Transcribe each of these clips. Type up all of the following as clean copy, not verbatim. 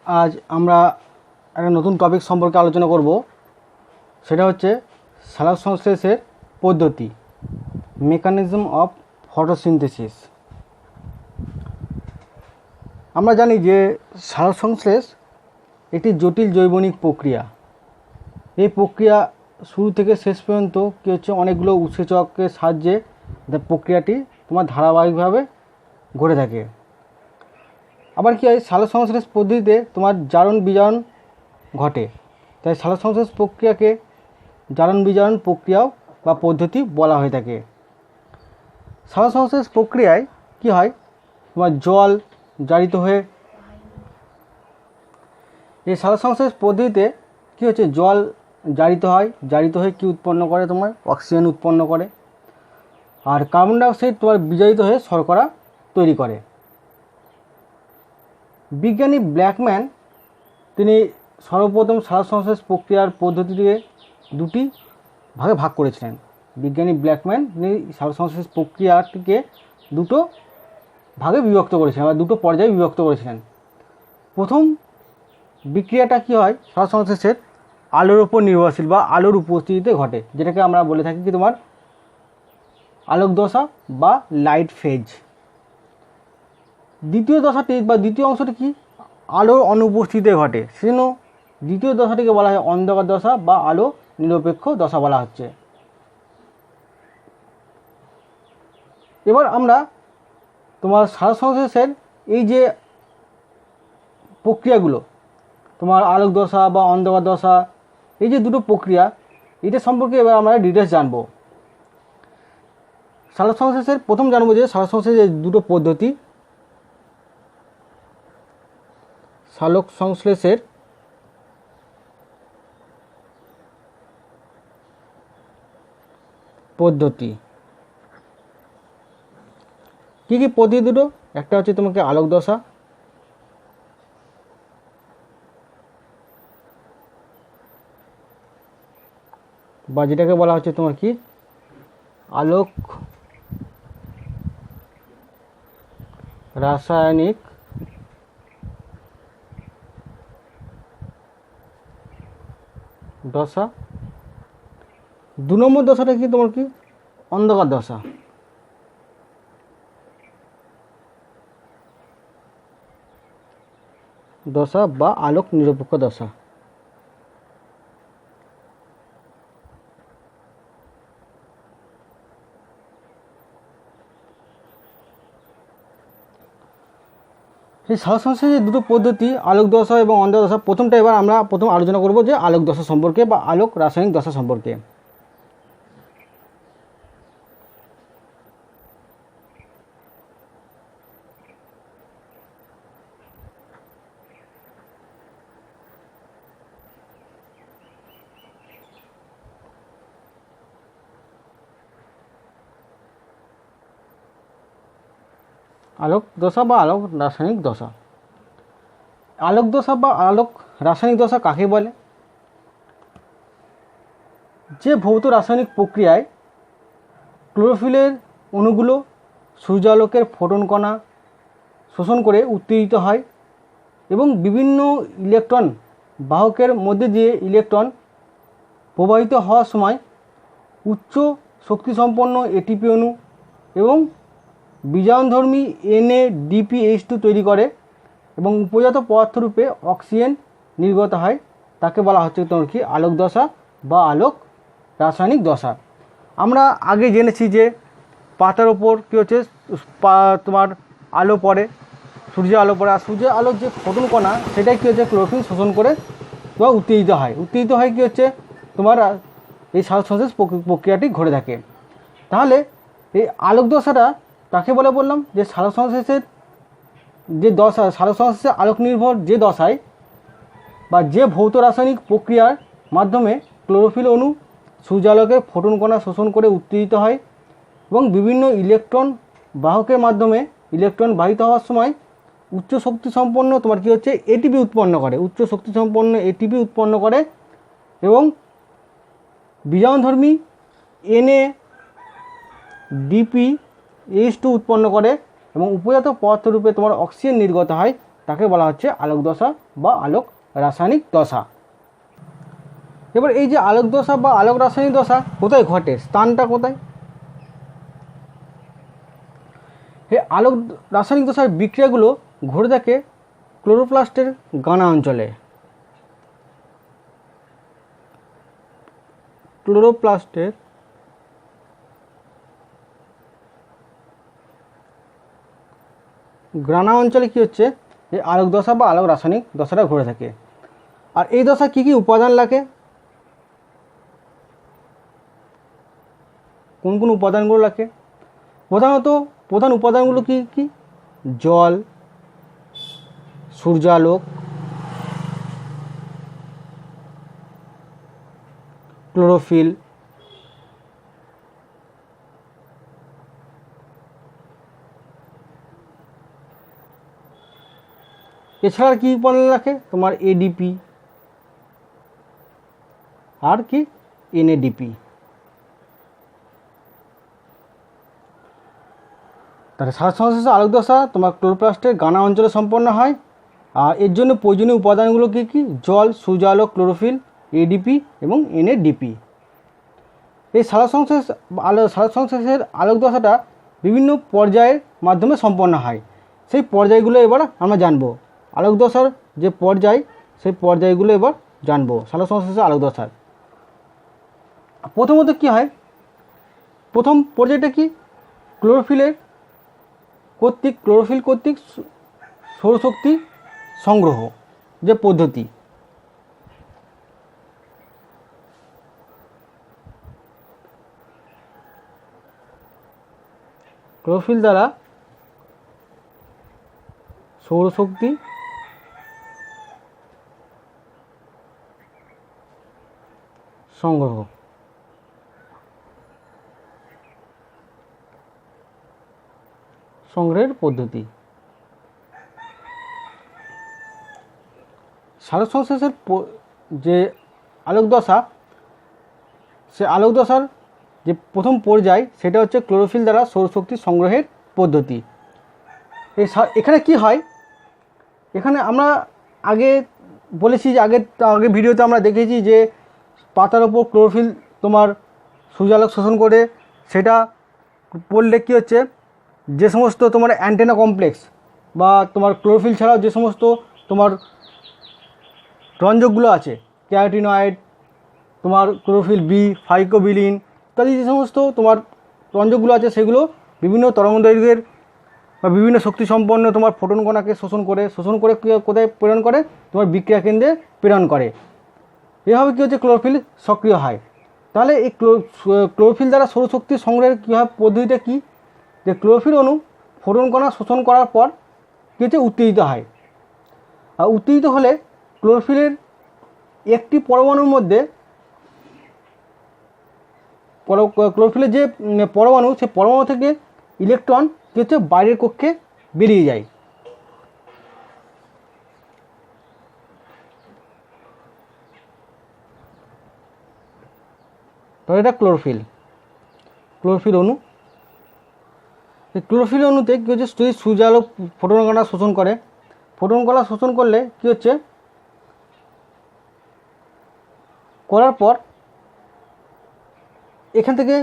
আজ আমরা একটা নতুন টপিক সম্পর্কে আলোচনা করব। সেটা হচ্ছে সালোক সংশ্লেষের পদ্ধতি, মেকানিজম অফ ফটোসিনথেসিস। আমরা জানি যে সালোক সংশ্লেষ একটি জটিল জৈবনিক প্রক্রিয়া। এই প্রক্রিয়া শুরু থেকে শেষ পর্যন্ত কী হচ্ছে, অনেকগুলো উৎসেচকের সাহায্যে প্রক্রিয়াটি তোমার ধারাবাহিকভাবে ঘটে থাকে। আবার কি হয়, সালোক সংশ্লেষ পদ্ধতিতে তোমার জারণ বিজারণ ঘটে, তাই সালোক সংশ্লেষ প্রক্রিয়াকে জারণ বিজারণ প্রক্রিয়াও বা পদ্ধতি বলা হয়ে থাকে। সালোক সংশ্লেষ প্রক্রিয়ায় কি হয়, তোমার জল জারিত হয়ে, এই সালোক সংশ্লেষ পদ্ধতিতে কী হচ্ছে, জল জারিত হয়ে কী উৎপন্ন করে, তোমার অক্সিজেন উৎপন্ন করে, আর কার্বন ডাইঅক্সাইড তোমার বিজারিত হয়ে শর্করা তৈরি করে। বিজ্ঞানী ব্ল্যাকম্যান তিনি সর্বপ্রথম সালোক সংশ্লেষ প্রক্রিয়ার পদ্ধতিটিকে দুটি ভাগে ভাগ করেছিলেন। বিজ্ঞানী ব্ল্যাকম্যান তিনি সালোক সংশ্লেষ প্রক্রিয়াটিকে দুটো ভাগে বিভক্ত করেছিলেন বা দুটো পর্যায়ে বিভক্ত করেছিলেন। প্রথম বিক্রিয়াটা কী হয়, সালোক সংশ্লেষের আলোর উপর নির্ভরশীল বা আলোর উপস্থিতিতে ঘটে, যেটাকে আমরা বলে থাকি কি তোমার আলোক দশা বা লাইট ফেজ। দ্বিতীয় দশাটি বা দ্বিতীয় অংশটি কি, আলোর অনুপস্থিতিতে ঘটে, সেজন্য দ্বিতীয় দশাটিকে বলা হয় অন্ধকার দশা বা আলো নিরপেক্ষ দশা বলা হচ্ছে। এবার আমরা তোমার সালোক সংশ্লেষের এই যে প্রক্রিয়াগুলো, তোমার আলোক দশা বা অন্ধকার দশা, এই যে দুটো প্রক্রিয়া, এটা সম্পর্কে এবার আমরা ডিটেলস জানবো। সালোক সংশ্লেষের প্রথম জানবো যে সালোক সংশ্লেষের দুটো পদ্ধতি। সালোক সংশ্লেষের পদ্ধতি কী কী পদ্ধতি দুটো, একটা হচ্ছে তোমাকে আলোক দশা, বা যেটাকে বলা হচ্ছে তোমার কি আলোক রাসায়নিক দশা। দু নম্বর দশাটা কি তোমার কি অন্ধকার দশা। দশা বা আলোক নিরপেক্ষ দশা। এই সালোক সংশ্লেষের দুটো পদ্ধতি আলোক দশা এবং অন্ধকার দশা। প্রথমটা এবার আমরা প্রথম আলোচনা করব যে আলোক দশা সম্পর্কে বা আলোক রাসায়নিক দশা সম্পর্কে। আলোক দশা বা আলোক রাসায়নিক দশা। আলোক দশা বা আলোক রাসায়নিক দশা কাকে বলে? যে ভৌত রাসায়নিক প্রক্রিয়ায় ক্লোরোফিলের অণুগুলো সূর্যালোকের ফোটন কণা শোষণ করে উত্তেজিত হয় এবং বিভিন্ন ইলেকট্রন বাহকের মধ্যে দিয়ে ইলেকট্রন প্রবাহিত হওয়ার সময় উচ্চ শক্তিসম্পন্ন এটিপি অণু এবং বিজারণধর্মী NADPH2 তৈরি করে এবং উপজাত পদার্থরূপে অক্সিজেন নির্গত হয়, তাকে বলা হচ্ছে তোমার কি আলোক দশা বা আলোক রাসায়নিক দশা। আমরা আগে জেনেছি যে পাতার ওপর কী হচ্ছে, তোমার আলো পড়ে, সূর্যের আলো পড়ে, আর সূর্যের আলোর যে ফোটন কণা সেটাই কী হচ্ছে ক্লোরোফিল শোষণ করে বা উত্তেজিত হয় কী হচ্ছে তোমার এই সালোক সংশ্লেষ প্রক্রিয়াটি ঘটে থাকে। তাহলে এই আলোক দশাটা কাকে বলে বললাম, যে সালোক সংশ্লেষের যে দশা, সালোক সংশ্লেষের আলোক নির্ভর যে দশায় বা যে ভৌত রাসায়নিক প্রক্রিয়ার মাধ্যমে ক্লোরোফিল অণু সূর্যালোকের ফোটন কণা শোষণ করে উত্তেজিত হয় এবং বিভিন্ন ইলেকট্রন বাহকের মাধ্যমে ইলেকট্রন বাহিত হওয়ার সময় উচ্চ শক্তি সম্পন্ন তোমার কী হচ্ছে এটিপি উৎপন্ন করে, উচ্চ শক্তি সম্পন্ন এটিপি উৎপন্ন করে এবং বিজারণধর্মী NADPH2 উৎপন্ন করে এবং উপজাত পদার্থরূপে তোমার অক্সিজেন নির্গত হয়, তাকে বলা হচ্ছে আলোক দশা বা আলোক রাসায়নিক দশা। এবার এই যে আলোক দশা বা আলোক রাসায়নিক দশা কোথায় ঘটে, স্থানটা কোথায়? এই আলোক রাসায়নিক দশার বিক্রিয়াগুলো ঘটে থাকে ক্লোরোপ্লাস্টের গানা অঞ্চলে। ক্লোরোপ্লাস্টের গ্রানা অঞ্চলে কি হচ্ছে, এই আলোক দশা বা আলোক রাসায়নিক দশাটা ঘটে থাকে। আর এই দশা কি কি উপাদান লাগে, কোন কোন উপাদানগুলো লাগে? প্রধানত প্রধান উপাদানগুলো কি কি? জল, সূর্যালোক, ক্লোরোফিল, এছাড়া কি উপাদান লাগে তোমার? এডিপি আর কি এনএডিপি। তাহলে শ্বাস-সংশ্লেষে আলোক দশা তোমার ক্লোরোপ্লাস্টের গানা অঞ্চলে সম্পন্ন হয়। আর এর জন্য প্রয়োজনীয় উপাদানগুলো কী কী? জল, সূর্যালোক, ক্লোরোফিল, এডিপি এবং এনএডিপি। এই শ্বাস-সংশ্লেষের আলোক দশাটা বিভিন্ন পর্যায়ের মাধ্যমে সম্পন্ন হয়। সেই পর্যায়গুলো এবার আমরা জানব। আলোক দশার যে পর্যায়, সেই পর্যায়গুলো এবার জানব শ্বাস-সংশ্লেষের আলোক দশার। প্রথমত কি হয়, প্রথম পর্যায়টা কি? ক্লোরোফিল কর্তৃক সৌরশক্তি সংগ্রহ যে পদ্ধতি। ক্লোরোফিল দ্বারা সৌরশক্তি সংগ্রহের পদ্ধতি। শ্বাস-সংশ্লেষের যে আলোক দশা, সে আলোক দশার যে প্রথম পর্যায় সেটা হচ্ছে ক্লোরোফিল দ্বারা সৌরশক্তি সংগ্রহের পদ্ধতি। এখানে কি হয়, এখানে আমরা আগে বলেছি যে আগে ভিডিওতে আমরা দেখেছি যে পাতার ওপর ক্লোরোফিল তোমার সূর্যালোক শোষণ করে, সেটা পড়লে কী হচ্ছে, যে সমস্ত তোমার অ্যান্টেনা কমপ্লেক্স বা তোমার ক্লোরোফিল ছাড়াও যে সমস্ত তোমার রঞ্জকগুলো আছে, ক্যারোটিনয়েড, তোমার ক্লোরোফিল বি, ফাইকোবিলিন ইত্যাদি যে সমস্ত তোমার রঞ্জকগুলো আছে, সেগুলো বিভিন্ন তরঙ্গদৈর্ঘ্যের বা বিভিন্ন শক্তিসম্পন্ন তোমার ফোটন কণাকে শোষণ করে কোথায় প্রেরণ করে? তোমার বিক্রিয়া কেন্দ্রে প্রেরণ করে। এভাবে কী হচ্ছে, ক্লোরোফিল সক্রিয় হয়। তাহলে এই ক্লোরোফিল দ্বারা সৌরশক্তি সংগ্রহের কীভাবে পদ্ধতিটা কী? যে ক্লোরোফিল অণু ফোটন কণা শোষণ করার পর কী হচ্ছে, উত্তেজিত হয়। আর উত্তেজিত হলে ক্লোরোফিলের একটি পরমাণুর মধ্যে ক্লোরোফিলের যে পরমাণু, সেই পরমাণু থেকে ইলেকট্রন কী হচ্ছে, বাইরের কক্ষে বেরিয়ে যায়। তো এটা ক্লোরোফিল অণু। এই ক্লোরোফিল অণুতে কী হচ্ছে, যদি সূর্যালোক ফোটন কণা শোষণ করে, ফোটন কণা শোষণ করলে কী হচ্ছে, করার পর এখান থেকে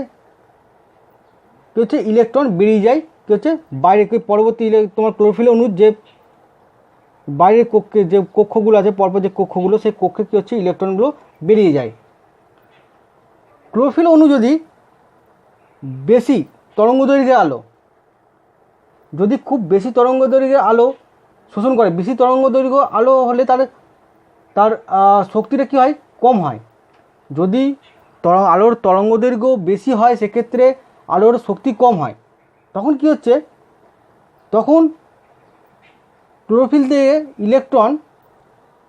কী হচ্ছে, ইলেকট্রন বেরিয়ে যায় কী হচ্ছে, বাইরে পরবর্তী তোমার ক্লোরোফিল অণুর যে বাইরের কক্ষে যে কক্ষগুলো আছে, পরপর যে কক্ষগুলো, সেই কক্ষে কী হচ্ছে, ইলেকট্রনগুলো বেরিয়ে যায়। ক্লোরোফিল অণু যদি বেশি তরঙ্গদৈর্ঘ্যের আলো, যদি খুব বেশি তরঙ্গদৈর্ঘ্যের আলো শোষণ করে, বেশি তরঙ্গদৈর্ঘ্য আলো হলে তার শক্তিটা কী হয়, কম হয়। যদি আলোর তরঙ্গদৈর্ঘ্য বেশি হয়, সেক্ষেত্রে আলোর শক্তি কম হয়। তখন কি হচ্ছে, তখন ক্লোরোফিল থেকে ইলেকট্রন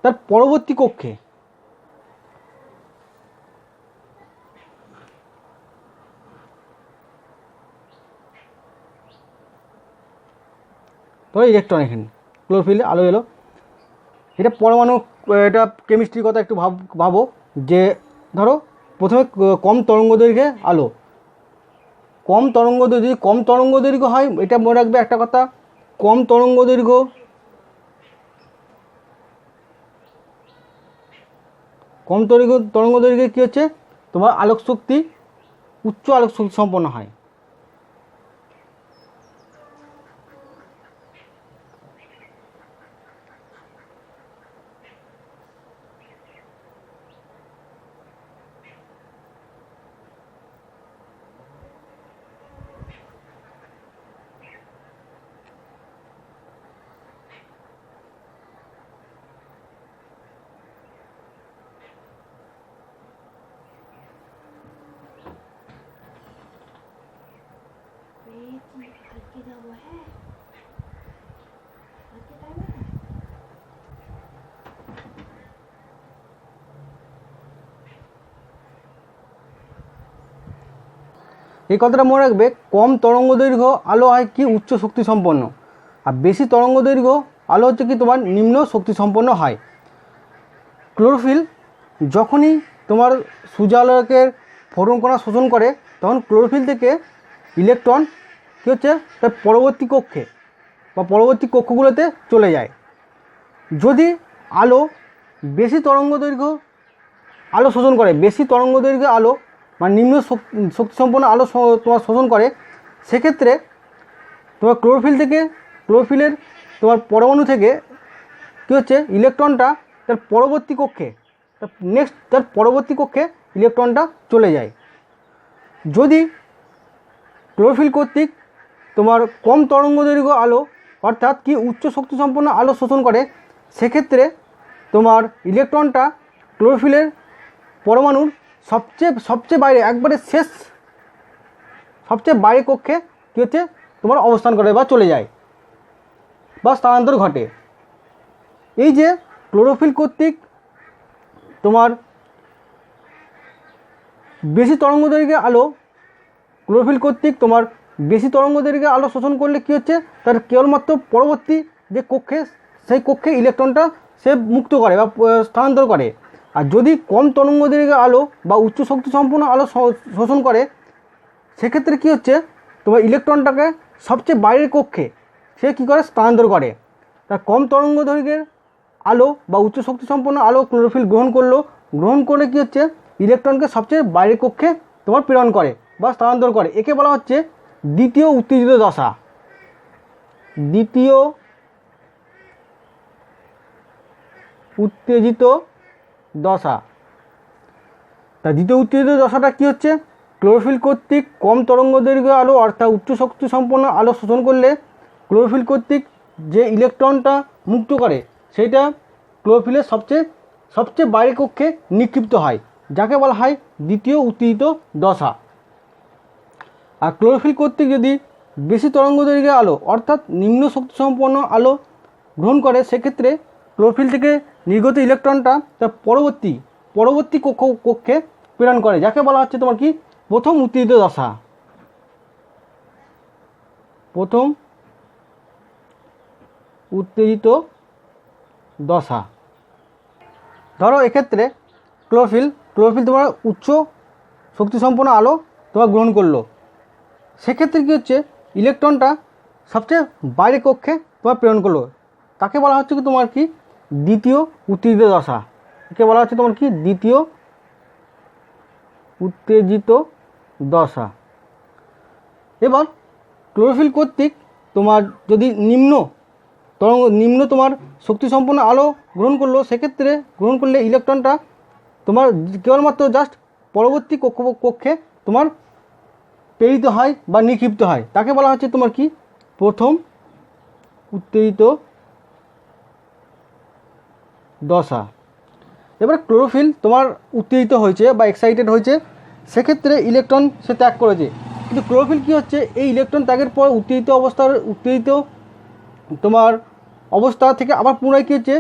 তার পরবর্তী কক্ষে ধরো ইলেকট্রন, এখানে ক্লোরোফিলে আলো এলো, এটা পরমাণু, এটা কেমিস্ট্রির কথা একটু ভাবো যে ধরো প্রথমে কম তরঙ্গদৈর্ঘ্যে আলো, যদি কম তরঙ্গদৈর্ঘ্য হয়, এটা মনে রাখবে একটা কথা, কম তরঙ্গদৈর্ঘ্য কম তরঙ্গ দৈর্ঘ্যে কী হচ্ছে, তোমার আলোক শক্তি উচ্চ আলোক শক্তি সম্পন্ন হয়। এই কথাটা মনে রাখবে, কম তরঙ্গ দৈর্ঘ্য আলো হয় কি উচ্চ শক্তি সম্পন্ন, আর বেশি তরঙ্গ দৈর্ঘ্য আলো হচ্ছে কি তোমার নিম্ন শক্তি সম্পন্ন হয়। ক্লোরোফিল যখনই তোমার সূর্যালোকের ফোটন কণা শোষণ করে তখন ক্লোরোফিল থেকে ইলেকট্রন কী হচ্ছে তার পরবর্তী কক্ষে বা পরবর্তী কক্ষগুলোতে চলে যায়। যদি আলো বেশি তরঙ্গ দৈর্ঘ্য আলো শোষণ করে, বেশি তরঙ্গ দৈর্ঘ্য আলো মানে নিম্ন শক্তি সম্পন্ন আলো তোমার শোষণ করে, সেক্ষেত্রে তোমার ক্লোরোফিলের তোমার পরমাণু থেকে কী হচ্ছে ইলেকট্রনটা তার পরবর্তী কক্ষে তার পরবর্তী কক্ষে ইলেকট্রনটা চলে যায়। যদি ক্লোরোফিল কর্তৃক তোমার কম তরঙ্গ দৈর্ঘ্য আলো অর্থাৎ কি উচ্চ শক্তি সম্পন্ন আলো শোষণ করে, সেক্ষেত্রে তোমার ইলেকট্রনটা ক্লোরোফিলের পরমাণুর সবচেয়ে বাইরে একবারে শেষ সবচেয়ে বাইরে কক্ষে কী হচ্ছে তোমার অবস্থান করে বা চলে যায় বা স্থানান্তর ঘটে। এই যে ক্লোরোফিল কর্তৃক তোমার বেশি তরঙ্গ দৈর্ঘ্যে আলো ক্লোরোফিল কর্তৃক তোমার বেশি তরঙ্গ দৈর্ঘ্যে আলো শোষণ করলে কী হচ্ছে তার কেবলমাত্র পরবর্তী যে কক্ষে সেই কক্ষে ইলেকট্রনটা সে মুক্ত করে বা স্থানান্তর করে। আর যদি কম তরঙ্গ দৈর্ঘ্যে আলো বা উচ্চ শক্তি সম্পন্ন আলো শোষণ করে, সেক্ষেত্রে কী হচ্ছে তোমার ইলেকট্রনটাকে সবচেয়ে বাইরের কক্ষে সে কী করে স্থানান্তর করে। তার কম তরঙ্গ দৈর্ঘ্যের আলো বা উচ্চ শক্তি সম্পন্ন আলো ক্লোরোফিল গ্রহণ করে কী হচ্ছে ইলেকট্রনকে সবচেয়ে বাইরের কক্ষে তোমার প্রেরণ করে বা স্থানান্তর করে। একে বলা হচ্ছে দ্বিতীয় উত্তেজিত দশা। দ্বিতীয় উত্তেজিত দশা। তা দ্বিতীয় উত্তেজিত দশাটা কী হচ্ছে, ক্লোরোফিল কর্তৃক কম তরঙ্গ দৈর্ঘ্য আলো অর্থাৎ উচ্চ শক্তি সম্পন্ন আলো শোষণ করলে ক্লোরোফিল কর্তৃক যে ইলেকট্রনটা মুক্ত করে সেটা ক্লোরোফিলের সবচেয়ে বাইরের কক্ষে নিক্ষিপ্ত হয়, যাকে বলা হয় দ্বিতীয় উত্তেজিত দশা। আর ক্লোরোফিল কর্তৃক যদি বেশি তরঙ্গ দৈর্ঘ্যের আলো অর্থাৎ নিম্ন শক্তি সম্পন্ন আলো গ্রহণ করে, সেক্ষেত্রে ক্লোরোফিল থেকে নির্গত ইলেকট্রনটা তার পরবর্তী কক্ষে প্রেরণ করে, যাকে বলা হচ্ছে তোমার কি প্রথম উত্তেজিত দশা। প্রথম উত্তেজিত দশা। ধরো এক্ষেত্রে ক্লোরোফিল তোমার উচ্চ শক্তি সম্পন্ন আলো তোমার গ্রহণ করলো, সেক্ষেত্রে কী হচ্ছে ইলেকট্রনটা সবচেয়ে বাইরের কক্ষে তোমার প্রেরণ করলো, তাকে বলা হচ্ছে কি তোমার কি দ্বিতীয় উত্তেজিত দশা। একে বলা হচ্ছে তোমার কি দ্বিতীয় উত্তেজিত দশা। এবার ক্লোরোফিল কর্তৃক তোমার যদি নিম্ন তোমার শক্তি সম্পন্ন আলো গ্রহণ করলে ইলেকট্রনটা তোমার কেবলমাত্র জাস্ট পরবর্তী কক্ষে তোমার প্রেরিত হয় বা নিক্ষিপ্ত হয়, তাকে বলা হচ্ছে তোমার কি প্রথম উত্তেজিত দশা। এবার ক্লোরোফিল তোমার উত্তেজিত হয়েছে বা এক্সাইটেড হয়েছে, সেক্ষেত্রে ইলেকট্রন সে ত্যাগ করেছে, কিন্তু ক্লোরোফিল কী হচ্ছে এই ইলেকট্রন ত্যাগের পর উত্তেজিত তোমার অবস্থা থেকে আবার পুনরায় কী হচ্ছে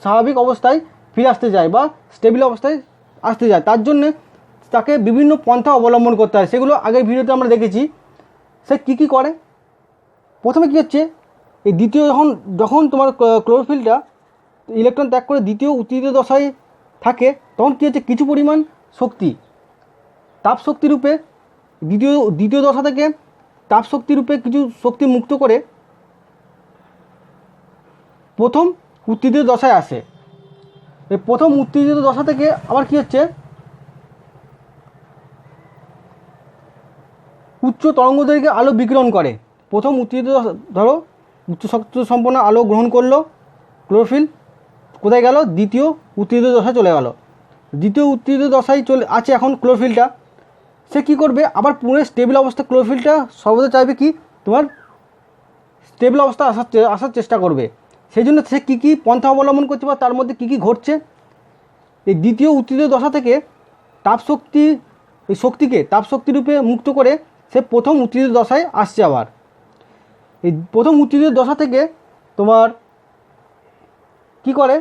স্বাভাবিক অবস্থায় ফিরে আসতে যায় বা স্টেবল অবস্থায় আসতে যায়। তার জন্যে তাকে বিভিন্ন পন্থা অবলম্বন করতে হয়, সেগুলো আগের ভিডিওতে আমরা দেখেছি। সে কী করে, প্রথমে কী হচ্ছে এই যখন তোমার ক্লোরোফিলটা ইলেকট্রন ত্যাগ করে দ্বিতীয় উত্তেজিত দশায় থাকে, তখন কী হচ্ছে কিছু পরিমাণ শক্তি তাপ শক্তি রূপে দ্বিতীয় দশা থেকে তাপ শক্তি রূপে কিছু শক্তি মুক্ত করে প্রথম উত্তেজিত দশায় আসে। এই প্রথম উত্তেজিত দশা থেকে আবার কী হচ্ছে, উচ্চ তরঙ্গদৈর্ঘ্যে আলো বিকিরণ করে। প্রথম উত্তেজিত ধরো উচ্চ শক্তি সম্পন্ন আলো গ্রহণ করলো ক্লোরোফিল, কোথায় গেল, দ্বিতীয় উত্তেজিত দশায় চলে গেল। দ্বিতীয় উত্তেজিত দশায় চলে আছে এখন ক্লোরোফিলটা, সে কী করবে, আবার পুনরায় স্টেবল অবস্থা, ক্লোরোফিলটা সর্বদা চাইবে কি তোমার স্টেবল অবস্থা আসার চেষ্টা করবে। সেই জন্য সে কী কী পন্থা অবলম্বন করছে বা তার মধ্যে কী কী ঘটছে, এই দ্বিতীয় উত্তেজিত দশা থেকে তাপশক্তি, এই শক্তিকে তাপশক্তি রূপে মুক্ত করে সে প্রথম উত্তেজিত দশায় আসছে। আবার এই প্রথম উত্তেজিত দশা থেকে তোমার কি করে,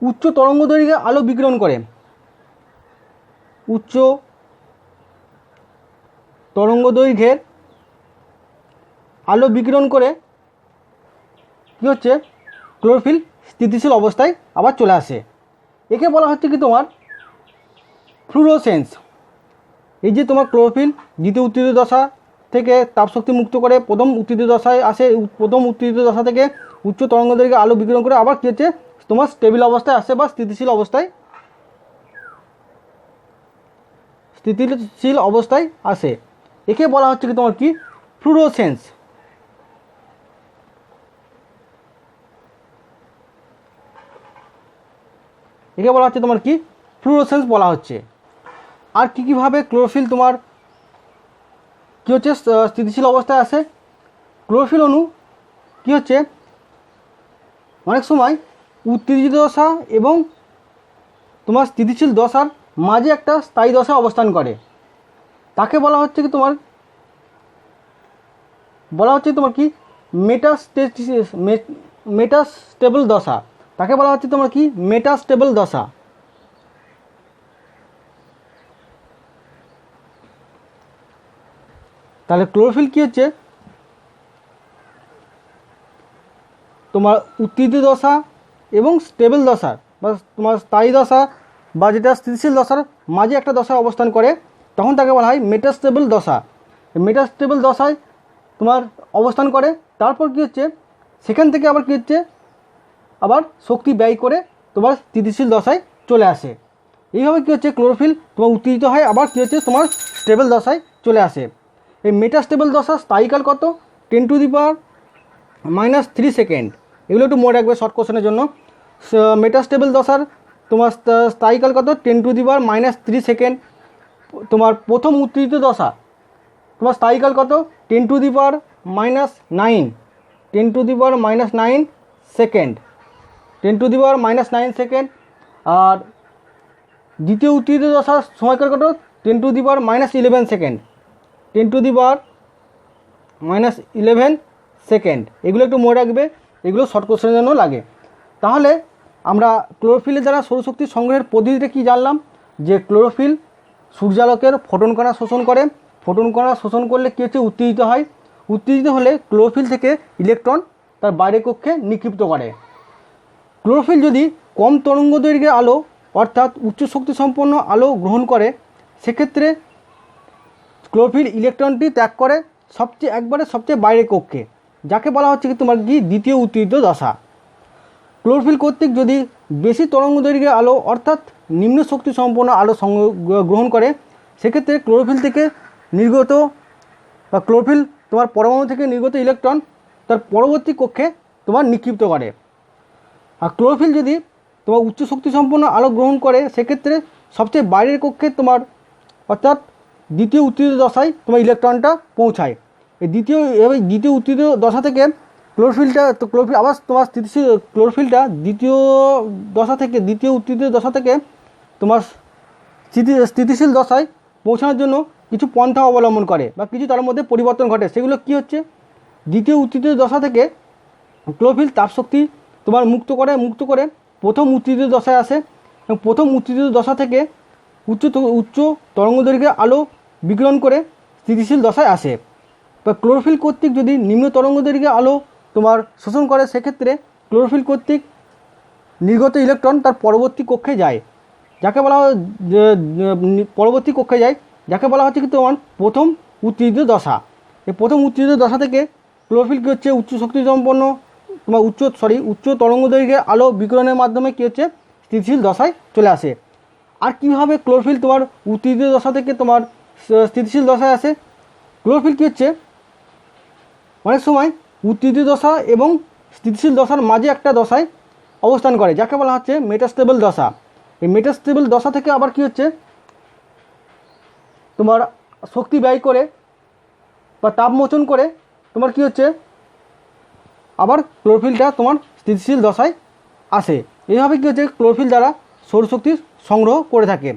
উচ্চ তরঙ্গদৈর্ঘ্যে আলো বিকিরণ করে, উচ্চ তরঙ্গদৈর্ঘ্যের আলো বিকিরণ করে কী হচ্ছে, ক্লোরোফিল স্থিতিশীল অবস্থায় আবার চলে আসে। একে বলা হচ্ছে কি তোমার ফ্লুরোসেন্স। এই যে তোমার ক্লোরোফিল দ্বিতীয় উত্তেজিত দশা থেকে তাপশক্তি মুক্ত করে প্রথম উত্তেজিত দশায় আসে, প্রথম উত্তেজিত দশা থেকে উচ্চ তরঙ্গদৈর্ঘ্যে আলো বিকিরণ করে আবার কী হচ্ছে, তোমার স্টেবল অবস্থায় আসে বা স্থিতিশীল অবস্থায় আসে। একে বলা হচ্ছে কি তোমার কি ফ্লুরোসেন্স। একে বলা হচ্ছে তোমার কি ফ্লুরোসেন্স বলা হচ্ছে। আর কী কীভাবে ক্লোরোফিল তোমার কী হচ্ছে স্থিতিশীল অবস্থায় আসে, ক্লোরোফিল অণু কী হচ্ছে অনেক সময় উত্তেজিত দশা এবং তোমার স্থিতিশীল দশার মাঝে একটা স্থায়ী দশা অবস্থান করে, তাকে বলা হচ্ছে কি তোমার কি মেটাস্টেবল দশা, তাকে বলা হচ্ছে তোমার কি মেটাস্টেবল দশা। তাহলে ক্লোরোফিল কী হচ্ছে তোমার উত্তেজিত দশা এবং স্টেবল দশা বা তোমার স্থায়ী দশা বা যেটা স্থিতিশীল দশার মাঝে একটা দশা অবস্থান করে, তখন তাকে বলা হয় মেটাস্টেবল দশা। মেটাস্টেবল দশায় তোমার অবস্থান করে, তারপর কী হচ্ছে সেখান থেকে আবার কী হচ্ছে আবার শক্তি ব্যয় করে তোমার স্থিতিশীল দশায় চলে আসে। এইভাবে কী হচ্ছে ক্লোরোফিল তোমার উত্তেজিত হয়, আবার কী হচ্ছে তোমার স্টেবল দশায় চলে আসে। এই মেটাস্টেবল দশা স্থায়ীকাল কত, 10⁻³ সেকেন্ড। এগুলো একটু মনে রাখবে শর্ট কোশ্চেনের জন্য। মেটাস্টেবল দশার তোমার স্থায়ীকাল কত, 10⁻³ সেকেন্ড। তোমার প্রথম উত্তেজিত দশা তোমার স্থায়ীকাল কত, 10⁻৯ সেকেন্ড, 10⁻৯ সেকেন্ড। আর দ্বিতীয় উত্তেজিত দশার সময়কাল কত, 10⁻11 সেকেন্ড, 10⁻11 সেকেন্ড। এগুলো একটু মনে রাখবে, এগুলো শর্ট কোশ্চেনের জন্য লাগে। তাহলে আমরা ক্লোরোফিলের দ্বারা সৌরশক্তি সংগ্রহের পদ্ধতিটা কি জানলাম, যে ক্লোরোফিল সূর্যালোকের ফোটন কণা শোষণ করে, ফোটন কণা শোষণ করলে কী হচ্ছে উত্তেজিত হয়, উত্তেজিত হলে ক্লোরোফিল থেকে ইলেকট্রন তার বাইরের কক্ষে নিক্ষিপ্ত করে। ক্লোরোফিল যদি কম তরঙ্গদৈর্ঘ্যের আলো অর্থাৎ উচ্চ শক্তি সম্পন্ন আলো গ্রহণ করে, সেক্ষেত্রে ক্লোরোফিল ইলেকট্রনটি ত্যাগ করে সবচেয়ে বাইরের কক্ষে, যাকে বলা হচ্ছে কি তোমার কি দ্বিতীয় উত্তেজিত দশা। ক্লোরোফিল কর্তৃক যদি বেশি তরঙ্গদৈর্ঘ্যের আলো অর্থাৎ নিম্ন শক্তি সম্পন্ন আলো গ্রহণ করে, সেক্ষেত্রে ক্লোরোফিল থেকে নির্গত বা ক্লোরোফিল তোমার পরমাণু থেকে নির্গত ইলেকট্রন তার পরবর্তী কক্ষে তোমার নিক্ষিপ্ত করে। আর ক্লোরোফিল যদি তোমার উচ্চ শক্তি সম্পন্ন আলো গ্রহণ করে, সেক্ষেত্রে সবচেয়ে বাইরের কক্ষে তোমার অর্থাৎ দ্বিতীয় উত্তেজিত দশায় তোমার ইলেকট্রনটা পৌঁছায়। এই দ্বিতীয় উত্তেজিত দশা থেকে ক্লোরোফিল আবার তোমার ক্লোরোফিলটা দ্বিতীয় উত্তেজিত দশা থেকে তোমার স্থিতিশীল দশায় পৌঁছানোর জন্য কিছু পন্থা অবলম্বন করে বা কিছু তার মধ্যে পরিবর্তন ঘটে। সেগুলো কি হচ্ছে, দ্বিতীয় উত্তেজিত দশা থেকে ক্লোরোফিল তাপশক্তি তোমার মুক্ত করে প্রথম উত্তেজিত দশায় আসে, এবং প্রথম উত্তেজিত দশা থেকে উচ্চ তরঙ্গদৈর্ঘ্যের আলো বিকিরণ করে স্থিতিশীল দশায় আসে। বা ক্লোরোফিল কর্তৃক যদি নিম্ন তরঙ্গদৈর্ঘ্যের আলো তোমার শোষণ করে, সেক্ষেত্রে ক্লোরোফিল কর্তৃক নির্গত ইলেকট্রন তার পরবর্তী কক্ষে যায়, যাকে বলা হচ্ছে কি তোমার প্রথম উত্তেজিত দশা। এই প্রথম উত্তেজিত দশা থেকে ক্লোরোফিল কী হচ্ছে উচ্চ শক্তি সম্পন্ন তোমার উচ্চ তরঙ্গ দৈর্ঘ্যে আলো বিকিরণের মাধ্যমে কী হচ্ছে স্থিতিশীল দশায় চলে আসে। আর কীভাবে ক্লোরোফিল তোমার উত্তেজিত দশা থেকে তোমার স্থিতিশীল দশায় আসে? ক্লোরোফিল কী হচ্ছে অনেক সময় উত্তেজিত দশা এবং স্থিতিশীল দশার মাঝে একটা দশায় অবস্থান করে, যাকে বলা হচ্ছে মেটাস্টেবল দশা। এই মেটাস্টেবল দশা থেকে আবার কী হচ্ছে তোমার শক্তি ব্যয় করে বা তাপ মোচন করে তোমার কী হচ্ছে আবার ক্লোরোফিলটা তোমার স্থিতিশীল দশায় আসে। এইভাবে কী হচ্ছে ক্লোরোফিল দ্বারা সৌরশক্তি সংগ্রহ করে থাকে।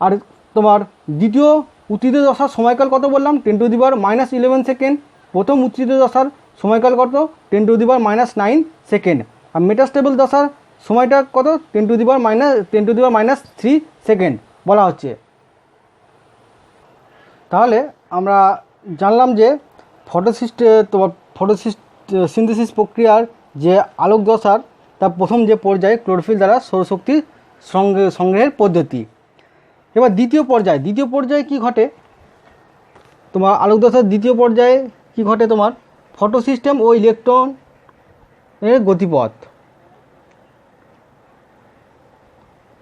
আর তোমার দ্বিতীয় উত্তেজিত দশার সময়কাল কত বললাম? 10⁻11 সেকেন্ড। প্রথম উত্তেজিত দশার সময়কাল কত? 10⁻9 সেকেন্ড। আর মেটাস্টেবল দশার সময়টা কত? 10⁻³ সেকেন্ড বলা হচ্ছে। তাহলে আমরা জানলাম যে ফটোসিনথেসিস প্রক্রিয়ার যে আলোক দশার তার প্রথম যে পর্যায়ে ক্লোরোফিল দ্বারা সৌরশক্তি সংগ্রহের পদ্ধতি। এবার দ্বিতীয় পর্যায়ে কি ঘটে? তোমার আলোক দশার দ্বিতীয় পর্যায়ে কি ঘটে? তোমার ফটোসিস্টেম ও ইলেকট্রনের গতিপথ।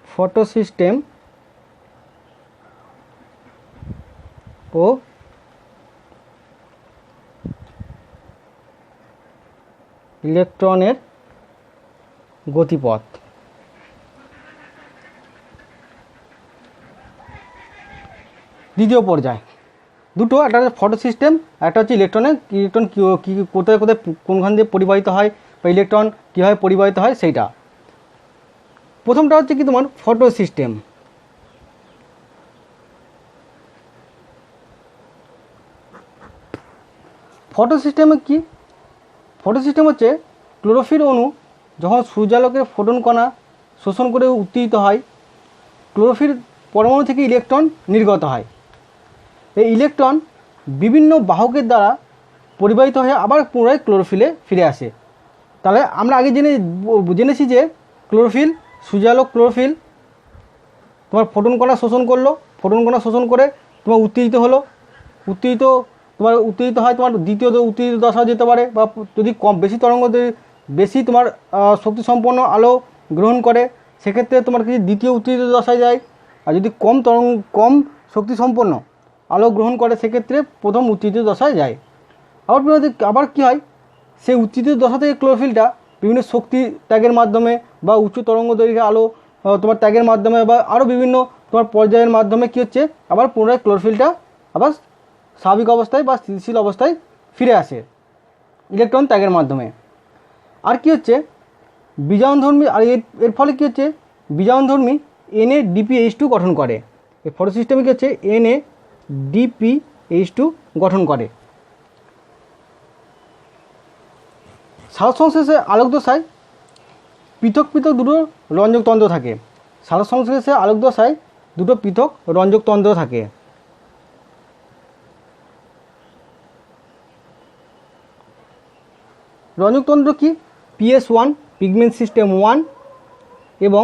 ফটোসিস্টেম ও ইলেকট্রনের গতিপথ। দ্বিতীয় পর্যায় দুটো, একটা হচ্ছে ফটোসিস্টেম, একটা হচ্ছে ইলেকট্রন কী কোথায় কোনখান দিয়ে পরিবাহিত হয় বা ইলেকট্রন কীভাবে পরিবাহিত হয় সেইটা। প্রথমটা হচ্ছে কি তোমার ফটোসিস্টেম। ফটোসিস্টেমে কি? ফটোসিস্টেম হচ্ছে ক্লোরোফিল অণু যখন সূর্যালোকের ফোটন কণা শোষণ করে উত্তেজিত হয়, ক্লোরোফিল পরমাণু থেকে ইলেকট্রন নির্গত হয়। এই ইলেকট্রন বিভিন্ন বাহকের দ্বারা পরিবাহিত হয়ে আবার পুনরায় ক্লোরোফিলে ফিরে আসে। তাহলে আমরা আগে জেনেছি যে সূর্যালোক ক্লোরোফিল তোমার ফোটন কণা শোষণ করলো, ফোটন কণা শোষণ করে তোমার উত্তেজিত হলো, উত্তেজিত হয় তোমার দ্বিতীয় উত্তেজিত দশা যেতে পারে, বা যদি বেশি তোমার শক্তিসম্পন্ন আলো গ্রহণ করে সেক্ষেত্রে তোমার কিছু দ্বিতীয় উত্তেজিত দশায় যায়। আর যদি কম শক্তিসম্পন্ন আলো গ্রহণ করে সেক্ষেত্রে প্রথম উত্তেজিত দশায় যায়। আবার কি হয়, সেই উত্তেজিত দশা থেকে ক্লোরোফিলটা বিভিন্ন শক্তি ত্যাগের মাধ্যমে বা উচ্চ তরঙ্গ দৈর্ঘ্যে আলো তোমার ত্যাগের মাধ্যমে বা আরও বিভিন্ন তোমার পর্যায়ের মাধ্যমে কী হচ্ছে আবার পুনরায় ক্লোরোফিলটা আবার স্বাভাবিক অবস্থায় বা স্থিতিশীল অবস্থায় ফিরে আসে ইলেকট্রন ত্যাগের মাধ্যমে। আর কি হচ্ছে বিজারণধর্মী, আর এর ফলে কী হচ্ছে বিজারণধর্মী NADPH2 গঠন করে। এই ফটোসিস্টেমে কী হচ্ছে NADPH2 গঠন করে। সালোকসংশ্লেষে আলোক দশায় পৃথক দুটো রঞ্জকতন্ত্র থাকে। সালোকসংশ্লেষে আলোক দশায় দুটো পৃথক রঞ্জকতন্ত্র থাকে। রঞ্জকতন্ত্র কি? PS1 পিগমেন্ট সিস্টেম 1 এবং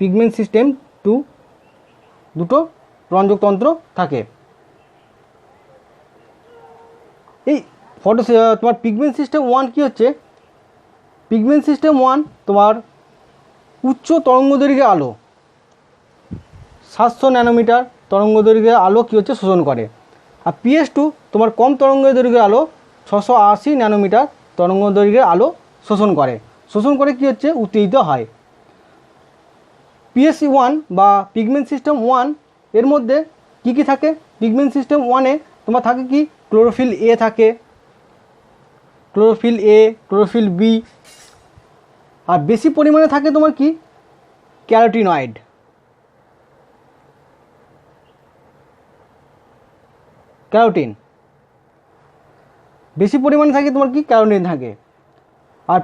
পিগমেন্ট সিস্টেম 2 দুটো রঞ্জকতন্ত্র থাকে। এই তোমার পিগমেন্ট সিস্টেম 1 কি হচ্ছে? পিগমেন্ট সিস্টেম 1 তোমার উচ্চ তরঙ্গদৈর্ঘ্যের আলো 700 ন্যানোমিটার তরঙ্গদৈর্ঘ্যের আলো কী হচ্ছে শোষণ করে। আর PS2 তোমার কম তরঙ্গদৈর্ঘ্যের আলো 680 ন্যানোমিটার তরঙ্গদৈর্ঘ্যের আলো শোষণ করে কী হচ্ছে উত্তেজিত হয়। PS1 বা পিগমেন্ট সিস্টেম 1 এর মধ্যে কি থাকে? পিগমেন্ট সিস্টেম 1-এ তোমার থাকে কি? ক্লোরোফিল A থাকে, ক্লোরোফিল B, আর বেশি পরিমাণে থাকে তোমার কি? ক্যারোটিনয়েড। বেশি পরিমাণে থাকে তোমার কি? ক্যারোটিন থাকে। আর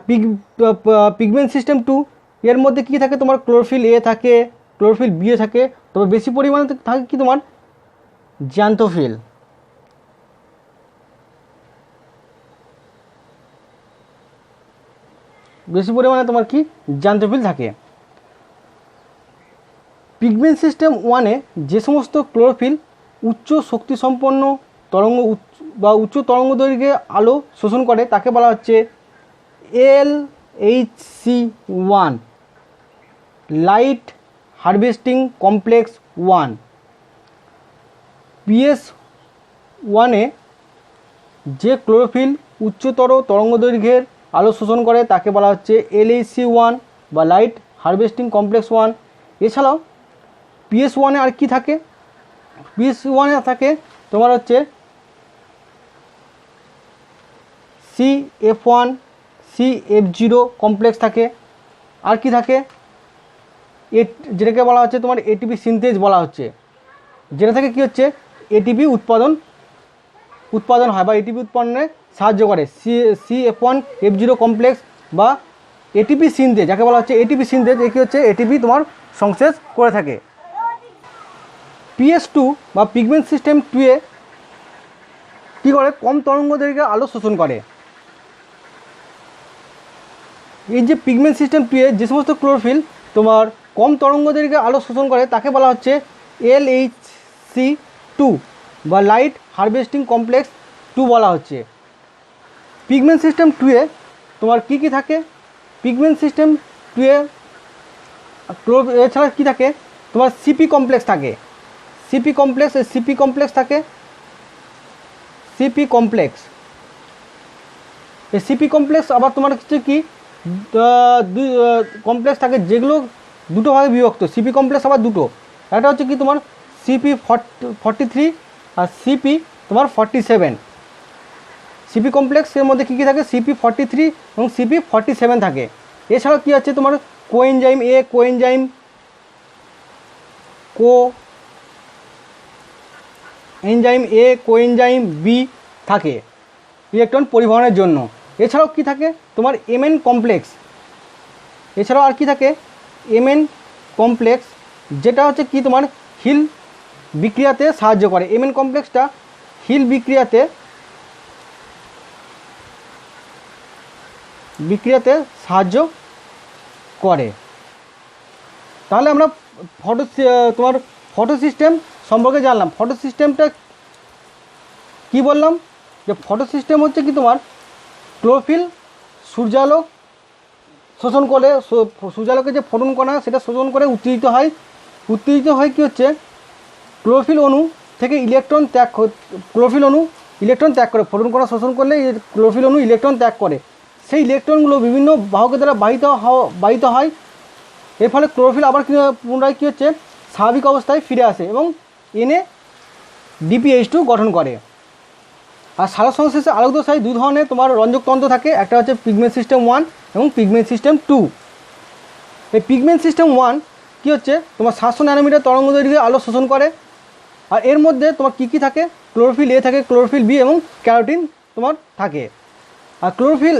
পিগমেন্ট সিস্টেম 2 এর মধ্যে কি থাকে? তোমার ক্লোরোফিল A থাকে, ক্লোরোফিল B থাকে, তবে বেশি পরিমাণে থাকে কি? তোমার জ্যান্থোফিল। বেশি পরিমাণে তোমার কি? জ্যান্থোফিল থাকে। পিগমেন্ট সিস্টেম 1-এ যে সমস্ত ক্লোরোফিল উচ্চ শক্তিসম্পন্ন উচ্চ তরঙ্গদৈর্ঘ্যে আলো শোষণ করে তাকে বলা হচ্ছে LHC1 লাইট হারভেস্টিং কমপ্লেক্স 1। PS1-এ যে ক্লোরোফিল উচ্চতর তরঙ্গদৈর্ঘ্যের আলো শোষণ করে তাকে বলা হচ্ছে LHC1 বা লাইট হারভেস্টিং কমপ্লেক্স 1। এছাড়াও PS1-এ আর কি থাকে? PS1-এ থাকে তোমার হচ্ছে CF1 CF0 কমপ্লেক্স থাকে। আর কি থাকে? যেটাকে বলা হচ্ছে তোমার এটিপি সিনথেজ বলা হচ্ছে, যেটা থেকে কি হচ্ছে এটিপি উৎপাদন হয় বা এটিপি উৎপন্নে সাহায্য করে। CF1 F0 কমপ্লেক্স বা এটিপি সিনথেজ, যাকে বলা হচ্ছে এটিপি সিনথেজ, এ কী হচ্ছে এটিপি তোমার সংশ্লেষ করে থাকে। PS2 বা পিগমেন্ট সিস্টেম 2-এ কী করে? কম তরঙ্গদৈর্ঘ্যে আলো শোষণ করে। এই যে পিগমেন্ট সিস্টেম 2-এ যে সমস্ত ক্লোরোফিল তোমার কম তরঙ্গদৈর্ঘ্যে আলো শোষণ করে তাকে বলা হচ্ছে LHC2 বা লাইট হারভেস্টিং কমপ্লেক্স 2 বলা হচ্ছে। পিগমেন্ট সিস্টেম 2-এ তোমার কি কি থাকে? পিগমেন্ট সিস্টেম 2-এ এছাড়া কী থাকে? তোমার সিপি কমপ্লেক্স থাকে। সিপি কমপ্লেক্স থাকে। সিপি কমপ্লেক্স আবার তোমার হচ্ছে কি কমপ্লেক্স থাকে যেগুলো দুটো ভাগে বিভক্ত। সিপি কমপ্লেক্স আবার দুটো, একটা হচ্ছে কি তোমার CP43 আর CP তোমার 47। সিপি কমপ্লেক্সের মধ্যে কী কী থাকে? CP43 এবং CP47 থাকে। এছাড়াও কী আছে তোমার কোএনজাইম A, কোএনজাইম B থাকে ইলেকট্রন পরিবহনের জন্য। এছাড়াও কি থাকে? তোমার MN কমপ্লেক্স। এছাড়াও আর কি থাকে? MN কমপ্লেক্স, যেটা হচ্ছে কি তোমার হিল বিক্রিয়াতে সাহায্য করে। MN কমপ্লেক্সটা হিল বিক্রিয়াতে সাহায্য করে। তাহলে আমরা ফটো সিস্টেম সম্পর্কে জানলাম। ফটো সিস্টেমটা কি বললাম? যে ফটো সিস্টেম হচ্ছে কি তোমার ক্লোরোফিল সূর্যালোক শোষণ করে, সূর্যালোকের যে ফোটন কণা সেটা শোষণ করে উত্তেজিত হয় কি হচ্ছে ক্লোরোফিল অণু থেকে ইলেকট্রন ত্যাগ করে। ফোটন কণা শোষণ করলে ক্লোরোফিল অণু ইলেকট্রন ত্যাগ করে। সেই ইলেকট্রনগুলো বিভিন্ন বাহকের দ্বারা বাহিত হয়। এর ফলে ক্লোরোফিল আবার পুনরায় কী হচ্ছে স্বাভাবিক অবস্থায় ফিরে আসে এবং NADPH2 গঠন করে। আর সালোক সংশ্লেষে আলোক দশায় দুই ধরনের তোমার রঞ্জকতন্ত্র থাকে, একটা হচ্ছে পিগমেন্ট সিস্টেম 1 এবং পিগমেন্ট সিস্টেম 2। এই পিগমেন্ট সিস্টেম 1 কী হচ্ছে তোমার 700 ন্যানোমিটার তরঙ্গদৈর্ঘ্যে আলো শোষণ করে। আর এর মধ্যে তোমার কী কী থাকে? ক্লোরোফিল A থাকে, ক্লোরোফিল B এবং ক্যারোটিন তোমার থাকে। আর ক্লোরোফিল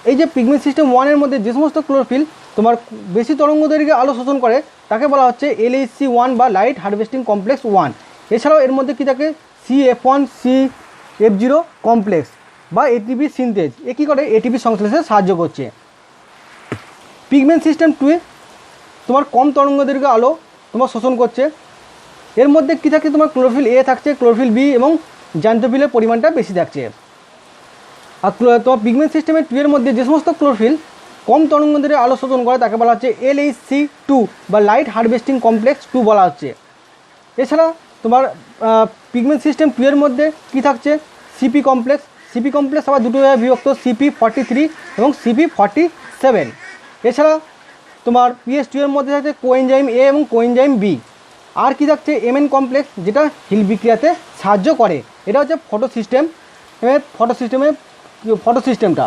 এই যে পিগমেন্ট সিস্টেম 1-এর মধ্যে যে সমস্ত ক্লোরোফিল তোমার বেশি তরঙ্গদৈর্ঘ্যে আলো শোষণ করে তাকে বলা হচ্ছে LHC1 বা লাইট হারভেস্টিং কমপ্লেক্স 1। এছাড়াও এর মধ্যে কী থাকে? CF1 CF0 কমপ্লেক্স বা এটিপি সিনথেজ, এ কী করে এটিপি সংশ্লেষে সাহায্য করছে। পিগমেন্ট সিস্টেম 2 তোমার কম তরঙ্গদৈর্ঘ্যে আলো তোমার শোষণ করছে। এর মধ্যে কী থাকে? তোমার ক্লোরোফিল A থাকছে, ক্লোরোফিল B এবং জ্যান্থোফিলের পরিমাণটা বেশি থাকছে। আর তোমার পিগমেন্ট সিস্টেমের 2 এর মধ্যে যে সমস্ত ক্লোরোফিল কম তরঙ্গদৈর্ঘ্যে আলো শোষণ করে তাকে বলা হচ্ছে LHC2 বা লাইট হারভেস্টিং কমপ্লেক্স 2 বলা হচ্ছে। এছাড়া তোমার পিগমেন্ট সিস্টেম 2 এর মধ্যে কী থাকছে? সিপি কমপ্লেক্স আবার দুটো বিভক্ত, CP43 এবং CP47। এছাড়া তোমার PS2 এর মধ্যে থাকছে কোএনজাইম A এবং কোএনজাইম B। আর কি থাকছে? MN কমপ্লেক্স, যেটা হিল বিক্রিয়াতে সাহায্য করে। এটা হচ্ছে ফটো সিস্টেমটা।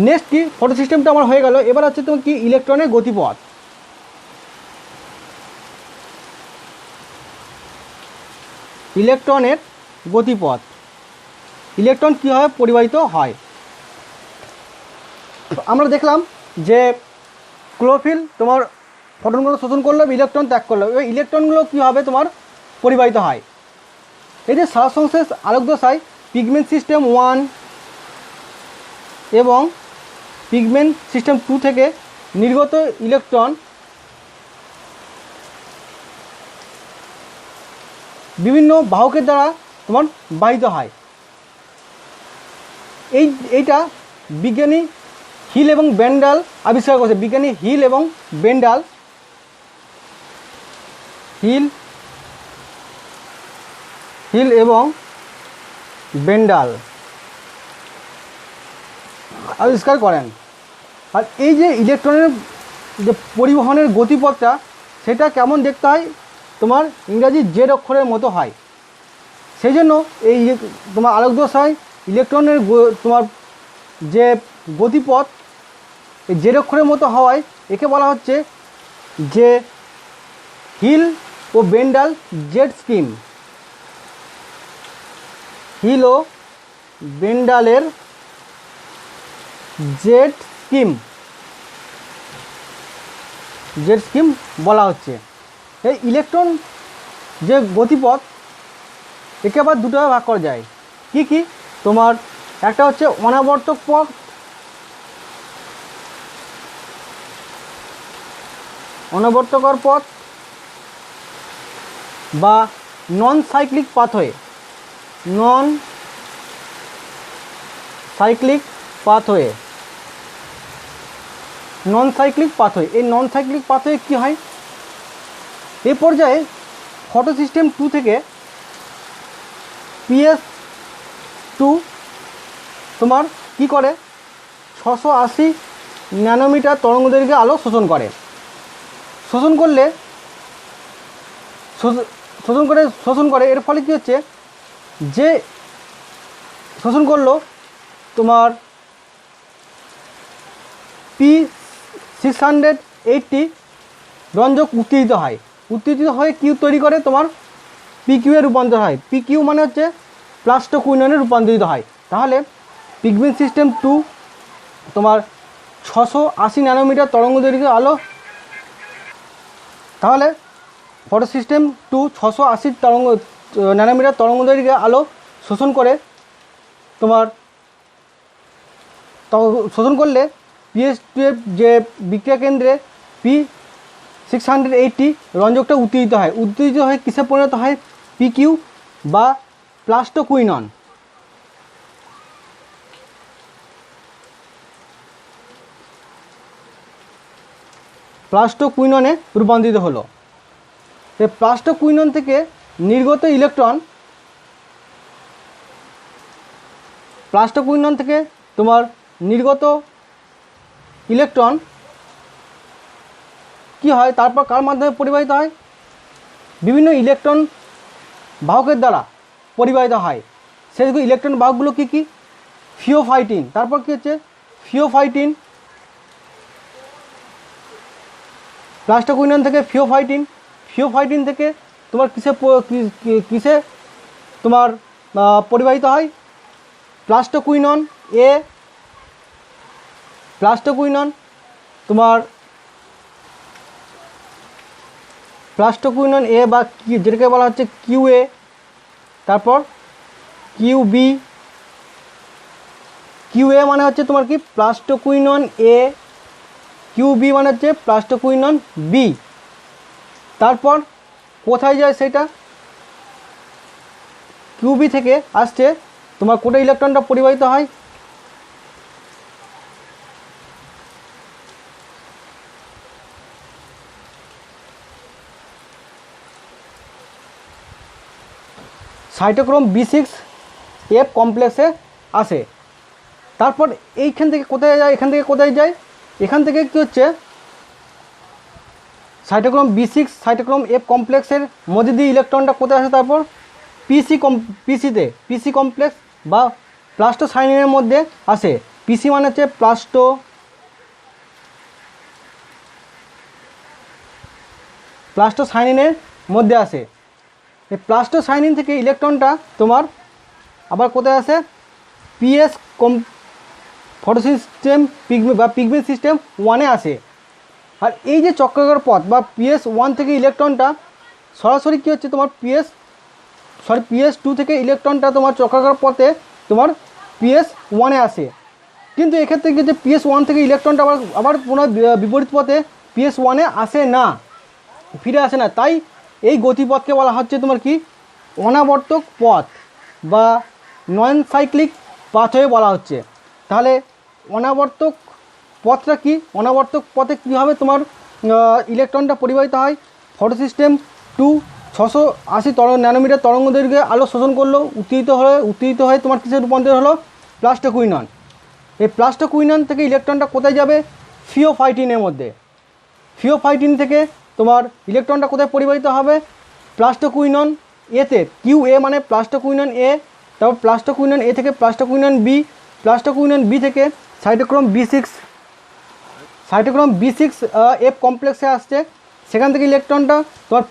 নেক্সট কি? ফটো সিস্টেমটা আমার হয়ে গেল। এবার হচ্ছে তোমার কি ইলেকট্রনের গতিপথ। ইলেকট্রন কীভাবে পরিবাহিত হয়? আমরা দেখলাম যে ক্লোরোফিল তোমার ফটোনগুলো শোষণ করলো, ইলেকট্রন ত্যাগ করলো। এবার ইলেকট্রনগুলো কীভাবে তোমার পরিবাহিত হয়? এই যে সালোক সংশ্লেষ আলোক দশায় পিগমেন্ট সিস্টেম 1 এবং পিগমেন্ট সিস্টেম 2 থেকে নির্গত ইলেকট্রন বিভিন্ন বাহকের দ্বারা তোমার বাহিত হয়। এইটা বিজ্ঞানী হিল এবং বেন্ডাল আবিষ্কার করেছে। বিজ্ঞানী হিল এবং বেন্ডাল হিল এবং বেন্ডাল আবিষ্কার করেন। আর এই যে ইলেকট্রনের যে পরিবহনের গতিপথটা সেটা কেমন দেখতে হয়, তোমার ইংরাজি জেড অক্ষরের মতো হয়। সেই জন্য এই তোমার আলোকদশায় ইলেকট্রনের তোমার যে গতিপথ এই জেড অক্ষরের মতো হওয়ায় একে বলা হচ্ছে যে হিল ও বেন্ডাল জেড স্কিম। হিল ও বেন্ডালের জেড স্কিম বলা হচ্ছে। এই ইলেকট্রন যে গতিপথ একে আবার দুটো ভাগ করা যায়। কি কি? তোমার একটা হচ্ছে অনাবর্তক পথ, অনাবর্তকর পথ বা নন সাইক্লিক পাথওয়ে। নন সাইক্লিক পাথওয়ে এই নন সাইক্লিক পাথওয়ে কী হয়, এই পর্যায়ে ফটোসিস্টেম 2 থেকে PS2 তোমার কি করে 680 ন্যানোমিটার তরঙ্গদৈর্ঘ্যে আলো শোষণ করে। এর ফলে কী হচ্ছে, যে শোষণ করলো তোমার P680 রঞ্জক উত্তেজিত হয়ে কিউ তৈরি করে, তোমার PQ এর রূপান্তর হয়। PQ মানে হচ্ছে প্লাস্টোকুইননে রূপান্তরিত হয়। তাহলে পিগমেন্ট সিস্টেম 2 তোমার 680 ন্যানোমিটার তরঙ্গদৈর্ঘ্যে আলো, তাহলে ফটো সিস্টেম 2 680 ন্যানোমিটার তরঙ্গদৈর্ঘ্যে আলো শোষণ করে। তোমার শোষণ করলে PS2 এর যে বিক্রিয়া কেন্দ্রে P680 রঞ্জকটা উত্তেজিত হয়ে কিসে পরিণত হয়, PQ বা প্লাস্টোকুইনন। প্লাস্টোকুইননে রূপান্তরিত হলো। এই প্লাস্টোকুইনন থেকে নির্গত ইলেকট্রন, কি হয়, তারপর কার মাধ্যমে পরিবাহিত হয়, বিভিন্ন ইলেকট্রন বাহকের দ্বারা পরিবাহিত হয়। সেগুলো ইলেকট্রন বাহকগুলো কি কি, ফিওফাইটিন। তারপর কি হচ্ছে, প্লাস্টোকুইনন থেকে ফিওফাইটিন থেকে তোমার কিসে তোমার পরিবাহিত হয়, প্লাস্টোকুইনন এ বা যেটাকে বলা হচ্ছে QA, তারপর QA মানে হচ্ছে তোমার কি প্লাস্টোকুইনন A, QB মানে হচ্ছে প্লাস্টোকুইনন B। তারপর কোথায় যায় সেটা, QB থেকে আসছে তোমার কোটা ইলেকট্রনটা পরিবাহিত হয় সাইটোক্রোম B6F কমপ্লেক্সে আসে। তারপর এইখান থেকে কোথায় যায়, এখান থেকে কি হচ্ছে, সাইটোক্রোম F কমপ্লেক্সের মধ্যে দিয়ে ইলেকট্রনটা কোথায় আসে, তারপর PC কমপ্লেক্স বা প্লাস্টোসাইনিনের মধ্যে আসে। PC মানে হচ্ছে প্লাস্টোসাইনিনের মধ্যে আসে। এই প্লাস্টোসাইনিন থেকে ইলেকট্রনটা তোমার আবার কোথায় আসে, ফটোসিস্টেম বা পিগমেন্ট সিস্টেম 1-এ আসে। আর এই যে চক্রাকার পথ বা PS1 থেকে ইলেকট্রনটা সরাসরি কী হচ্ছে, তোমার PS2 থেকে ইলেকট্রনটা তোমার চক্রাকার পথে তোমার PS1-এ আসে। কিন্তু এক্ষেত্রে কি যে PS1 থেকে ইলেকট্রনটা আবার পুনঃ বিপরীত পথে PS1-এ ফিরে আসে না। তাই এই গতিপথকে বলা হচ্ছে তোমার কি, অনাবর্তক পথ বা নন সাইক্লিক পাথওয়ে বলা হচ্ছে। তাহলে অনাবর্তক পথটা কি, অনাবর্তক পথে কীভাবে তোমার ইলেকট্রনটা পরিবাহিত হয়। ফটো সিস্টেম 2 680 ন্যানোমিটার তরঙ্গ দৈর্ঘ্যে আলো শোষণ করলো, উত্তেজিত হয়ে তোমার কিসের রূপান্তর হলো, প্লাস্টোকুইনন। এই প্লাস্টোকুইনন থেকে ইলেকট্রনটা কোথায় যাবে, ফিওফাইটিনের মধ্যে। ফিওফাইটিন থেকে তোমার ইলেকট্রনটা কোথায় পরিবাহিত হবে, প্লাস্টোকুইনন এতে, কিউ এ মানে প্লাস্টোকুইনন এ, তারপর প্লাস্টোকুইনন এ থেকে প্লাস্টোকুইনন বি, প্লাস্টোকুইনন বি থেকে সাইটোক্রোম বি6 এফ কমপ্লেক্সে আসছে, সেখান থেকে ইলেকট্রনটা তোমার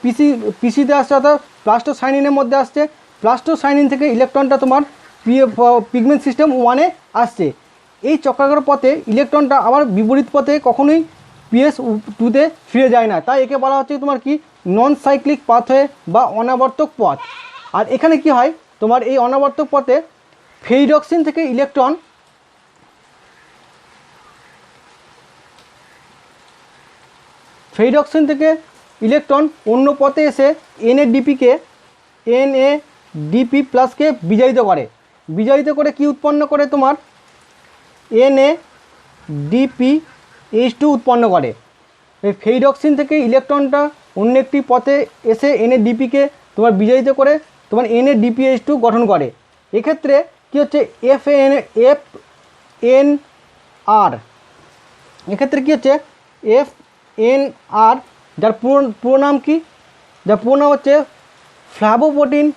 পিসিতে আসছে, অর্থাৎ প্লাস্টোসাইনিনের মধ্যে আসছে। প্লাস্টোসাইনিন থেকে ইলেকট্রনটা তোমার পিগমেন্ট সিস্টেম 1-এ আসছে। এই চক্রাকার পথে ইলেকট্রনটা আবার বিপরীত পথে কখনোই PS2-তে ফিরে যায় না, তাই একে বলা হচ্ছে তোমার কি, নন সাইক্লিক পাথওয়ে বা অনাবর্তক পথ। আর এখানে কি হয়, তোমার এই অনাবর্তক পথে ফেরিডক্সিন থেকে ইলেকট্রন অন্য পথে এসে NADP প্লাসকে বিজারিত করে কি উৎপন্ন করে, তোমার NADPH2 উৎপন্ন করে। এই ফেরিডক্সিন থেকে ইলেকট্রনটা অন্য একটি পথে এসে NADPকে তোমার বিজারিত করে তোমার NADPH2 গঠন করে। এক্ষেত্রে কি হচ্ছে, FNR, এক্ষেত্রে কি হচ্ছে FNR, যার পুরো নাম কি, যার পুরো নাম হচ্ছে ফ্লাভোপ্রোটিন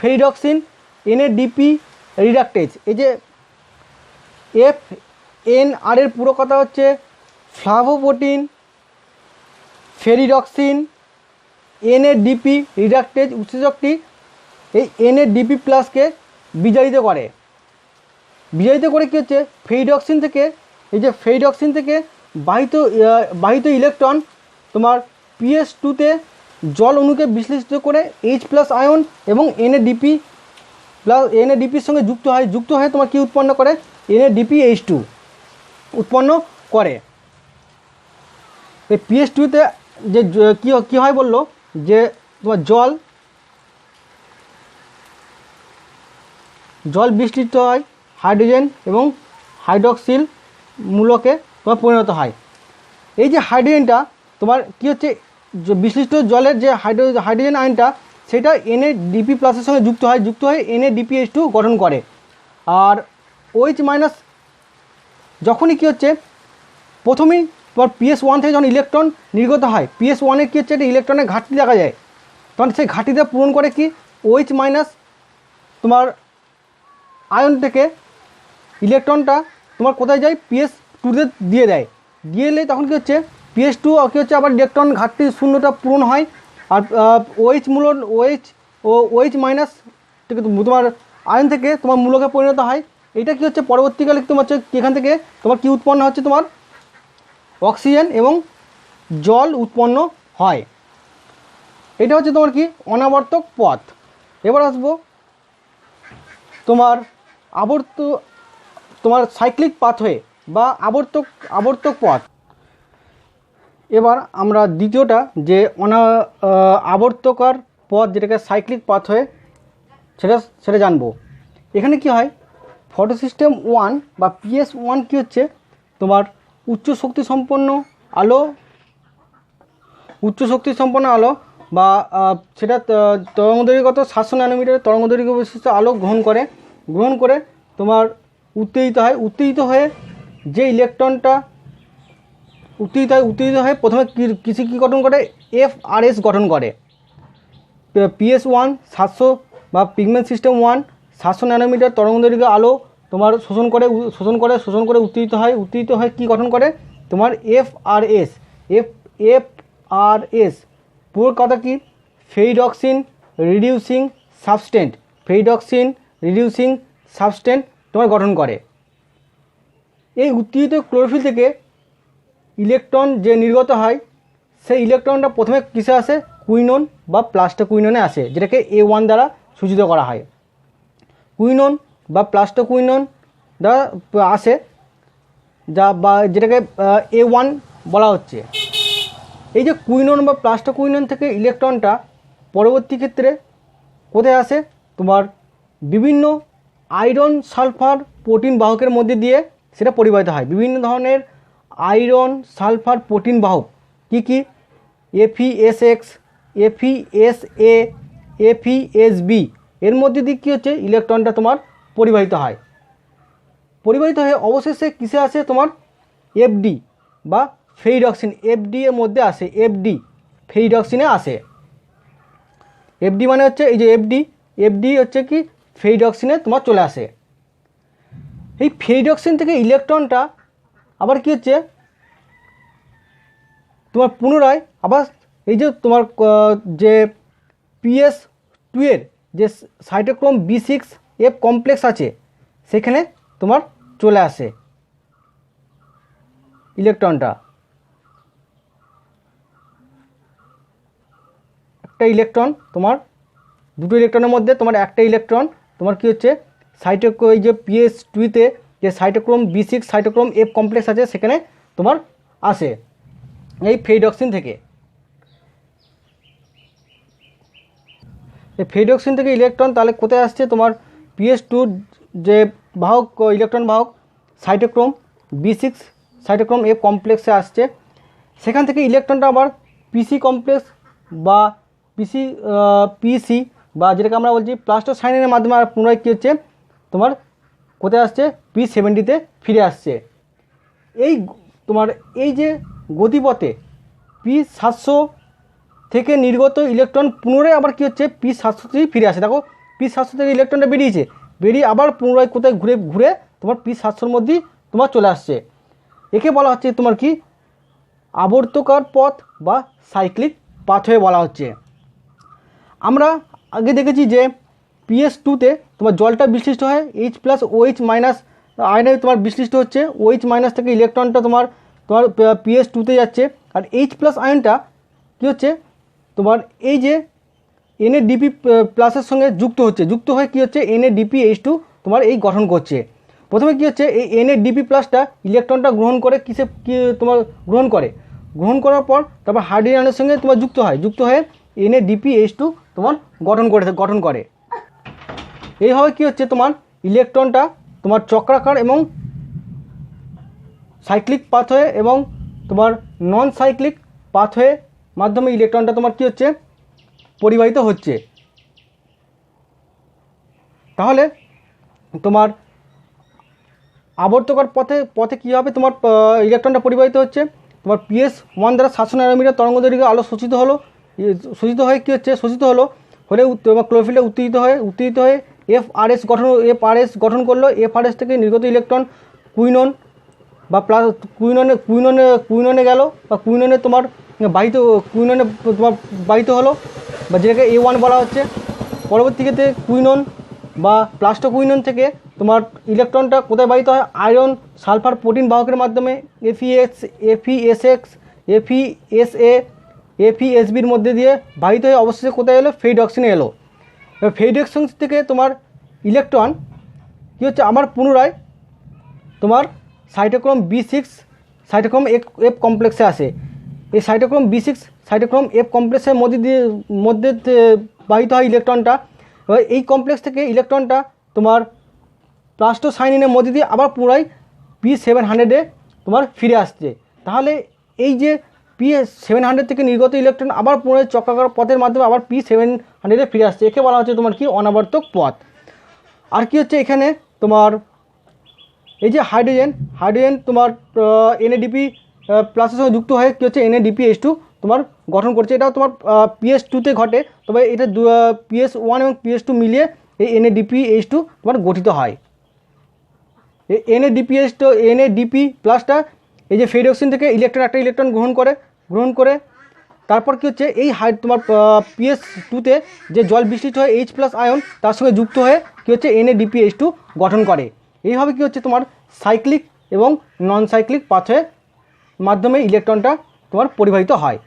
ফেরিডক্সিন NADP রিডাক্টেজ। এই যে FNR এর পুরো কথা হচ্ছে ফ্লাভোপ্রোটিন ফেরিডক্সিন NADP রিডাক্টেজ উৎসেচকটি এই NADP প্লাসকে বিজারিত করে কী হচ্ছে, ফেরিডক্সিন থেকে, এই যে ফেরিডক্সিন থেকে বাহিত ইলেকট্রন তোমার PS2-তে জল অণুকে বিশ্লেষিত করে H+ আয়ন এবং NADPর সঙ্গে যুক্ত হয়ে তোমার কি উৎপন্ন করে, NADPH2 উৎপন্ন করে। এই PS2-তে যে কী হয় বললো, যে তোমার জল বিস্তৃত হয় হাইড্রোজেন এবং হাইড্রক্সিল মূলকে তোমার পরিণত হয়। এই যে হাইড্রোজেনটা তোমার কি হচ্ছে, বিশিষ্ট জলের যে হাইড্রোজেন আয়নটা সেটা NADP প্লাসের সঙ্গে যুক্ত হয়ে NADPH2 গঠন করে। আর OH- যখনই কী হচ্ছে, প্রথমেই তোমার PS1 থেকে যখন ইলেকট্রন নির্গত হয়, PS1-এ কী হচ্ছে, একটা ইলেকট্রনের ঘাটতি দেখা যায়, তখন সেই ঘাটতিটা পূরণ করে কি OH- তোমার আয়ন থেকে ইলেকট্রনটা তোমার কোথায় যায়, PS2-তে দিয়ে এলে তখন কী হচ্ছে, PS2 কী হচ্ছে, আবার ইলেকট্রন ঘাটতি শূন্যটা পূরণ হয়। আর OH- থেকে তোমার আয়ন থেকে তোমার মূলকে পরিণত হয়। এটা কি হচ্ছে, পরবর্তীকালে তোমার হচ্ছে এখান থেকে তোমার কি উৎপন্ন হচ্ছে, তোমার অক্সিজেন এবং জল উৎপন্ন হয়। এটা হচ্ছে তোমার কি, অনাবর্তক পথ। এবার আসবো তোমার তোমার সাইক্লিক পাথওয়ে বা আবর্তক পথ। এবার আমরা দ্বিতীয়টা যে আবর্তকার পথ, যেটাকে সাইক্লিক পাথওয়ে, সেটা জানবো। এখানে কি হয়, ফটো সিস্টেম 1 বা PS1 কি হচ্ছে, তোমার উচ্চ শক্তি সম্পন্ন আলো বা সেটা তরঙ্গদৈর্ঘ্যগত 700 ন্যানোমিটার তরঙ্গদৈর্ঘ্য বিশিষ্ট আলো গ্রহণ করে তোমার উত্তেজিত হয়ে যে ইলেকট্রনটা উত্তেজিত হয়ে প্রথমে কী গঠন করে, FRS গঠন করে। PS1 700 বা পিগমেন্ট সিস্টেম 1 700 ন্যানোমিটার তরঙ্গদৈর্ঘ্য আলো তোমার শোষণ করে উত্তেজিত হয়ে কী গঠন করে, তোমার FRS পুরো কথা কি, ফেরিডক্সিন রিডিউসিং সাবস্টেন্ট তোমার গঠন করে। এই উত্তেজিত ক্লোরোফিল থেকে ইলেকট্রন যে নির্গত হয়, সেই ইলেকট্রনটা প্রথমে কিসে আসে, কুইনন বা প্লাস্টোকুইননে আসে, যেটাকে A1 দ্বারা সূচিত করা হয়। কুইনন বা প্লাস্টোকুইনন দ্বারা আসে, যেটাকে A1 বলা হচ্ছে। এই যে কুইনন বা প্লাস্টোকুইনন থেকে ইলেকট্রনটা পরবর্তী ক্ষেত্রে কোথায় আসে, তোমার বিভিন্ন আয়রন সালফার প্রোটিন বাহকের মধ্যে দিয়ে সেটা পরিবাহিত হয়। বিভিন্ন ধরনের আয়রন সালফার প্রোটিন বাহক কি কি? FeSX, FeSa, FeSb এর মধ্যে দিয়ে কী হচ্ছে ইলেকট্রনটা তোমার পরিবাহিত হয়। পরিবাহিত হয়ে অবশেষে কিসে আসে তোমার FD বা ফেরিডক্সিন, FD এর মধ্যে আসে, FD ফেরিডক্সিনে আসে। FD মানে হচ্ছে এই যে FD হচ্ছে কি ফেরিডক্সিনে তোমার চলে আসে। এই ফেরিডক্সিন থেকে ইলেকট্রনটা আবার কি হচ্ছে তোমার পুনরায় আবার এই যে তোমার যে PS2 এর যে সাইটোক্রোম B6F কমপ্লেক্স আছে সেখানে তোমার চলে আসে ইলেকট্রনটা। একটা ইলেকট্রন তোমার দুটো ইলেকট্রনের মধ্যে তোমার একটা ইলেকট্রন তোমার কি হচ্ছে এই যে PS2-তে যে cytochrome B6 cytochrome F complex আছে সেখানে তোমার আসে এই ফেরিডক্সিন থেকে। এই ফেরিডক্সিন থেকে ইলেকট্রন তাহলে কোথায় আসছে তোমার PS2 যে বাহক ইলেকট্রন বাহক সাইটোক্রোম B6 সাইটোক্রোম F কমপ্লেক্সে আসছে। সেখান থেকে ইলেকট্রনটা আবার PC কমপ্লেক্স বা PC বা যেটাকে আমরা বলছি প্লাস্টোসাইনের মাধ্যমে আর পুনরায় কী হচ্ছে তোমার কোথায় আসছে P70-তে ফিরে আসছে। এই তোমার এই যে গতিপথে P700 থেকে নির্গত ইলেকট্রন পুনরায় আবার কী হচ্ছে P700-তেই ফিরে আসে। দেখো P700 থেকে ইলেকট্রনটা বেরিয়ে আবার পুনরায় কোথায় ঘুরে তোমার P700-র মধ্যেই তোমার চলে আসছে। একে বলা হচ্ছে তোমার কি আবর্তকার পথ বা সাইক্লিক পাথওয়ে বলা হচ্ছে। আমরা আগে দেখেছি যে PS2-তে তোমার জলটা বিশ্লিষ্ট হয় H+OH- আয়নে তোমার বিশ্লিষ্ট হচ্ছে, OH- থেকে ইলেকট্রনটা তোমার PS2-তে যাচ্ছে। আর H+ আয়নটা কী হচ্ছে তোমার এই যে NADP+ সঙ্গে যুক্ত হয়ে কী হচ্ছে NADPH2 তোমার এই গঠন করছে। প্রথমে কী হচ্ছে এই NADP+টা ইলেকট্রনটা গ্রহণ করে তোমার গ্রহণ করার পর তারপর হাইড্রোজেনের সঙ্গে তোমার যুক্ত হয়ে NADPH2 তোমার গঠন করে। এইভাবে কী হচ্ছে তোমার ইলেকট্রনটা তোমার চক্রাকার এবং সাইক্লিক পাথওয়ে এবং তোমার নন সাইক্লিক পাথওয়ে মাধ্যমে ইলেকট্রনটা তোমার কী হচ্ছে পরিবাহিত হচ্ছে। তাহলে তোমার আবর্তকার পথে কী হবে তোমার ইলেকট্রনটা পরিবাহিত হচ্ছে তোমার PS1 দ্বারা 700 ন্যানোমিটার তরঙ্গদৈর্ঘ্যে আলো শোষিত হয়ে কী হচ্ছে তোমার ক্লোরোফিলে উত্তেজিত হয়ে FRS গঠন করলো। FRS থেকে নির্গত ইলেকট্রন কুইনন বা কুইননে গেল বা কুইননে তোমার বাহিত হলো বা যেটাকে A1 বলা হচ্ছে। পরবর্তী ক্ষেত্রে কুইনন বা প্লাস্টোকুইনন থেকে তোমার ইলেকট্রনটা কোথায় বাহিত হয় আয়রন সালফার প্রোটিন বাহকের মাধ্যমে FeSX, FeSa, FeSbর মধ্যে দিয়ে বাহিত হয়ে অবশেষে কোথায় এলো ফেরিডক্সিনে এলো। ফেরিডক্সিন থেকে তোমার ইলেকট্রন কী হচ্ছে আমার পুনরায় তোমার সাইটোক্রোম B6 সাইটোক্রোম F কমপ্লেক্সে আসে। এই সাইটোক্রোম B6 সাইটোক্রোম F কমপ্লেক্সের মধ্যে বাহিত হয় ইলেকট্রনটা। এবার এই কমপ্লেক্স থেকে ইলেকট্রনটা তোমার প্লাস্টোসাইনিনের মধ্যে দিয়ে আবার পুনরায় P700-এ তোমার ফিরে আসছে। তাহলে এই যে P700 থেকে নির্গত ইলেকট্রন আবার পুনরায় চক্রাকার পথের মাধ্যমে আবার P700-এ ফিরে আসছে। একে বলা হচ্ছে তোমার কি অনাবর্তক পথ। আর কি হচ্ছে এখানে তোমার এই যে হাইড্রোজেন তোমার NADP+ সঙ্গে যুক্ত হয়ে কী হচ্ছে NADPH2 তোমার গঠন করছে। এটাও তোমার PS2-তে ঘটে, তবে এটা PS1 এবং PS2 মিলিয়ে এই NADPH2 তোমার গঠিত হয়। এই NADP+টা এই যে ফেরিডক্সিন থেকে একটা ইলেকট্রন গ্রহণ করে তারপর কী হচ্ছে এই তোমার PS2-তে যে জল বিশ্লিষ্ট হয় H+ আয়ন তার সঙ্গে যুক্ত হয়ে কী হচ্ছে NADPH2 গঠন করে। এইভাবে কী হচ্ছে তোমার সাইক্লিক এবং নন সাইক্লিক পাথওয়ে মাধ্যমে ইলেকট্রনটা তোমার পরিবাহিত হয়।